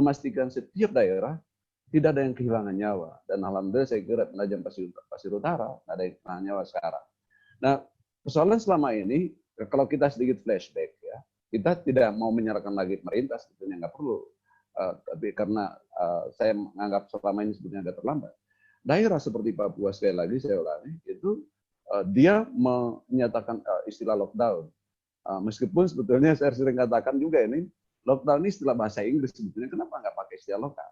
memastikan setiap daerah tidak ada yang kehilangan nyawa. Dan alhamdulillah saya kira Penajam Pasir Utara tidak ada yang kehilangan nyawa sekarang. Nah, persoalan selama ini, kalau kita sedikit flashback ya, kita tidak mau menyerahkan lagi pemerintah, sebetulnya nggak perlu. Tapi karena saya menganggap selama ini sebetulnya agak terlambat. Daerah seperti Papua, sekali lagi saya ulangi, itu dia menyatakan istilah lockdown. Meskipun sebetulnya saya sering katakan juga ini, lockdown ini istilah bahasa Inggris sebetulnya, kenapa nggak pakai istilah lokal?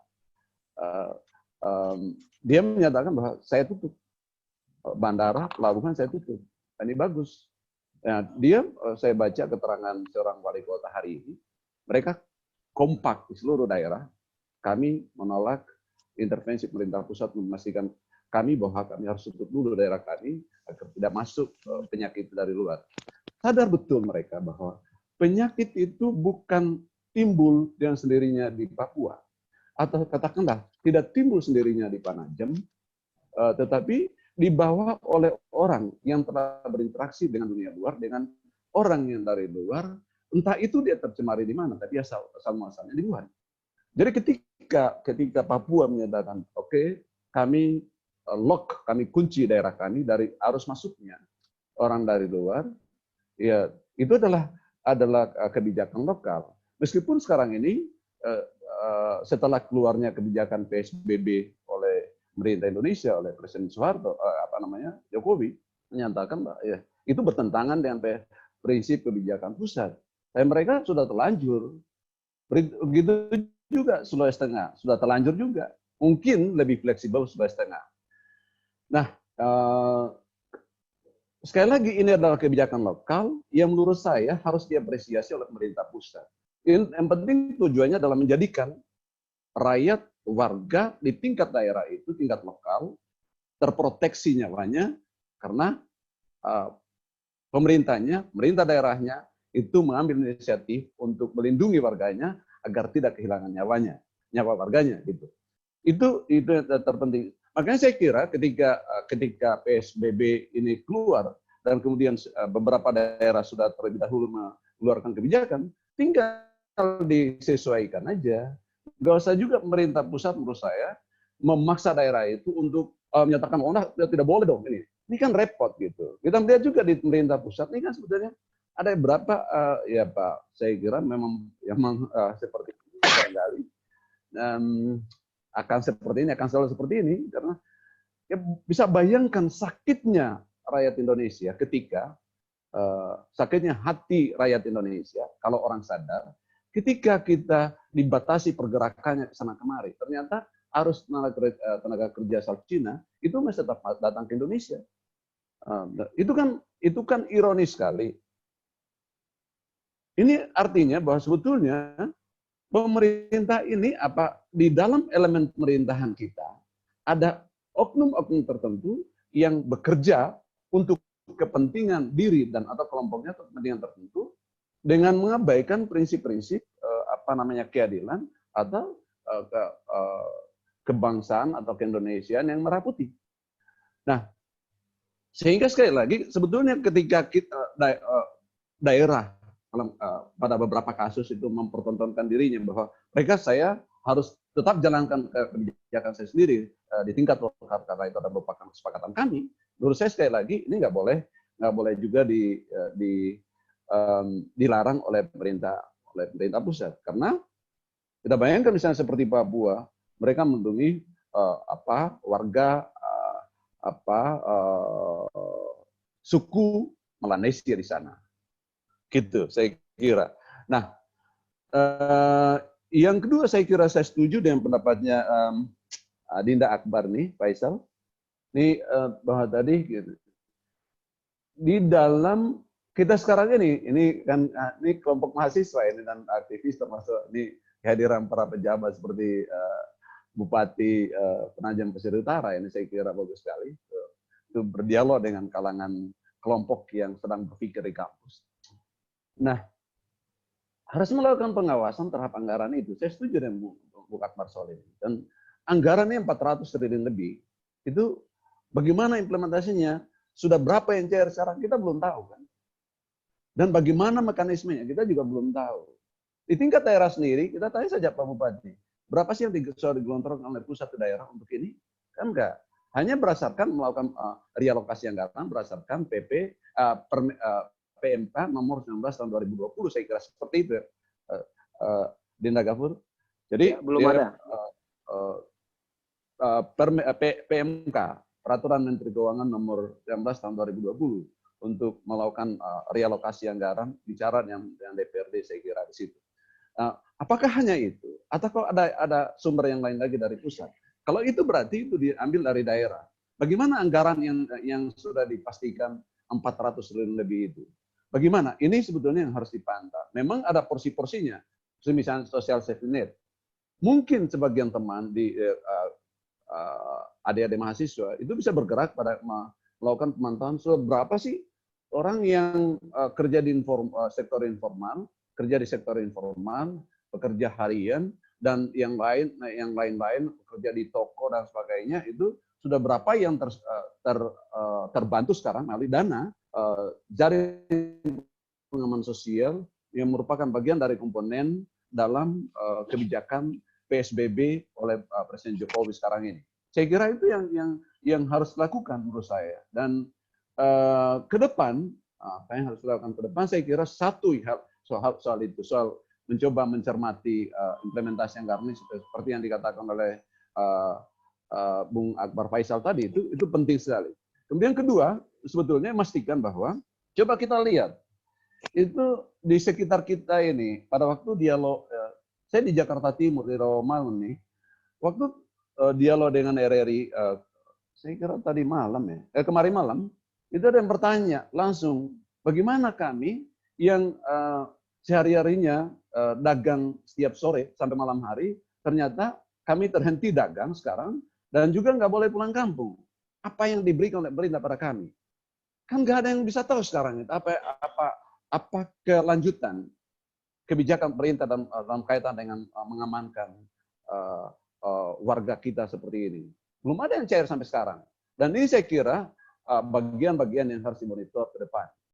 Dia menyatakan bahwa saya tutup bandara, pelabuhan saya tutup. Ini bagus. Nah, saya baca keterangan seorang wali kota hari ini, mereka kompak di seluruh daerah. Kami menolak intervensi pemerintah pusat, memastikan kami bahwa kami harus tutup dulu daerah kami agar tidak masuk penyakit dari luar. Sadar betul mereka bahwa penyakit itu bukan timbul dengan sendirinya di Papua, atau katakanlah tidak timbul sendirinya di Penajam, tetapi dibawa oleh orang yang telah berinteraksi dengan dunia luar, dengan orang yang dari luar, entah itu dia tercemari di mana, tapi asal muasalnya di luar. Jadi ketika Papua menyatakan, oke, kami lock, kami kunci daerah kami dari arus masuknya orang dari luar, ya itu adalah kebijakan lokal. Meskipun sekarang ini setelah keluarnya kebijakan PSBB oleh pemerintah Indonesia, oleh Presiden Soeharto, Jokowi menyatakan bahwa ya, itu bertentangan dengan prinsip kebijakan pusat. Dan mereka sudah terlanjur. Begitu juga Sulawesi Tengah, sudah terlanjur juga. Mungkin lebih fleksibel Sulawesi Tengah. Nah, sekali lagi ini adalah kebijakan lokal yang menurut saya harus diapresiasi oleh pemerintah pusat. Yang penting tujuannya adalah menjadikan rakyat, warga di tingkat daerah itu, tingkat lokal, terproteksi nyawanya karena pemerintah daerahnya itu mengambil inisiatif untuk melindungi warganya agar tidak kehilangan nyawa warganya gitu. Itu terpenting. Makanya saya kira ketika PSBB ini keluar dan kemudian beberapa daerah sudah terlebih dahulu mengeluarkan kebijakan, tinggal disesuaikan aja. Nggak usah juga pemerintah pusat menurut saya memaksa daerah itu untuk menyatakan, oh nah, tidak boleh dong ini. Ini kan repot gitu. Kita melihat juga di pemerintah pusat ini kan sebetulnya ada berapa ya Pak, saya kira memang seperti ini barangkali akan selalu seperti ini karena ya bisa bayangkan sakitnya rakyat Indonesia ketika sakitnya hati rakyat Indonesia kalau orang sadar ketika kita dibatasi pergerakannya ke sana kemari, ternyata arus tenaga kerja asal Cina itu masih tetap datang ke Indonesia. Itu kan ironis sekali. Ini artinya bahwa sebetulnya pemerintah ini di dalam elemen pemerintahan kita ada oknum-oknum tertentu yang bekerja untuk kepentingan diri dan atau kelompoknya kepentingan tertentu dengan mengabaikan prinsip-prinsip keadilan atau kebangsaan atau keindonesiaan yang merah putih. Nah, sehingga sekali lagi sebetulnya ketika daerah pada beberapa kasus itu mempertontonkan dirinya bahwa saya harus tetap jalankan kebijakan saya sendiri di tingkat lokal karena itu adalah merupakan kesepakatan kami. Menurut saya sekali lagi ini nggak boleh juga dilarang oleh pemerintah pusat karena kita bayangkan misalnya seperti Papua, mereka melindungi warga suku Melanesia di sana, gitu saya kira. Nah, yang kedua saya kira saya setuju dengan pendapatnya Dinda Akbar nih, Faisal, ini bahwa tadi gitu, di dalam kita sekarang ini kan ini kelompok mahasiswa ini dan aktivis termasuk ini kehadiran para pejabat seperti Bupati Penajam Pasir Utara ini saya kira bagus sekali itu berdialog dengan kalangan kelompok yang sedang berpikir di kampus. Nah, harus melakukan pengawasan terhadap anggaran itu. Saya setuju dengan Bu Akbar soal ini. Dan anggarannya 400 triliun lebih itu bagaimana implementasinya? Sudah berapa yang cair sekarang kita belum tahu kan? Dan bagaimana mekanismenya kita juga belum tahu. Di tingkat daerah sendiri kita tanya saja Pak Bupati. Berapa sih yang sudah digelontorkan oleh pusat ke daerah untuk ini? Kan enggak. Hanya berdasarkan melakukan realokasi anggaran berdasarkan PMK nomor 19 tahun 2020, saya kira seperti itu. Dinda Gafur. Jadi ya, belum ada. PMK, Peraturan Menteri Keuangan nomor 19 tahun 2020 untuk melakukan realokasi anggaran, bicara yang DPRD saya kira di situ. Apakah hanya itu? Atau kalau ada sumber yang lain lagi dari pusat? Kalau itu berarti itu diambil dari daerah. Bagaimana anggaran yang sudah dipastikan 400 triliun lebih itu? Bagaimana? Ini sebetulnya yang harus dipantau. Memang ada porsi-porsinya. Misalnya social safety net. Mungkin sebagian teman di adik-adik mahasiswa itu bisa bergerak pada melakukan pemantauan berapa sih orang yang kerja di sektor informal, kerja di sektor informal, pekerja harian, dan yang lain-lain kerja di toko dan sebagainya, itu sudah berapa yang terbantu sekarang melalui dana jaring pengaman sosial yang merupakan bagian dari komponen dalam kebijakan PSBB oleh Presiden Jokowi sekarang ini. Saya kira itu yang harus dilakukan menurut saya. Dan ke depan, apa yang harus dilakukan ke depan, saya kira satu hal soal itu, soal mencoba mencermati implementasi anggaran ini seperti yang dikatakan oleh Bung Akbar Faisal tadi, itu penting sekali. Kemudian kedua, sebetulnya memastikan bahwa coba kita lihat itu di sekitar kita ini pada waktu dialog. Saya di Jakarta Timur, di Rawamangun nih, waktu dialog dengan RRI, saya kira tadi malam ya, kemarin malam, itu ada yang bertanya langsung, bagaimana kami yang sehari-harinya dagang setiap sore sampai malam hari, ternyata kami terhenti dagang sekarang, dan juga nggak boleh pulang kampung. Apa yang diberikan oleh pemerintah pada kami? Kan nggak ada yang bisa tahu sekarang itu apa kelanjutan kebijakan pemerintah dalam kaitan dengan mengamankan warga kita seperti ini. Belum ada yang cair sampai sekarang. Dan ini saya kira bagian-bagian yang harus dimonitor ke depan.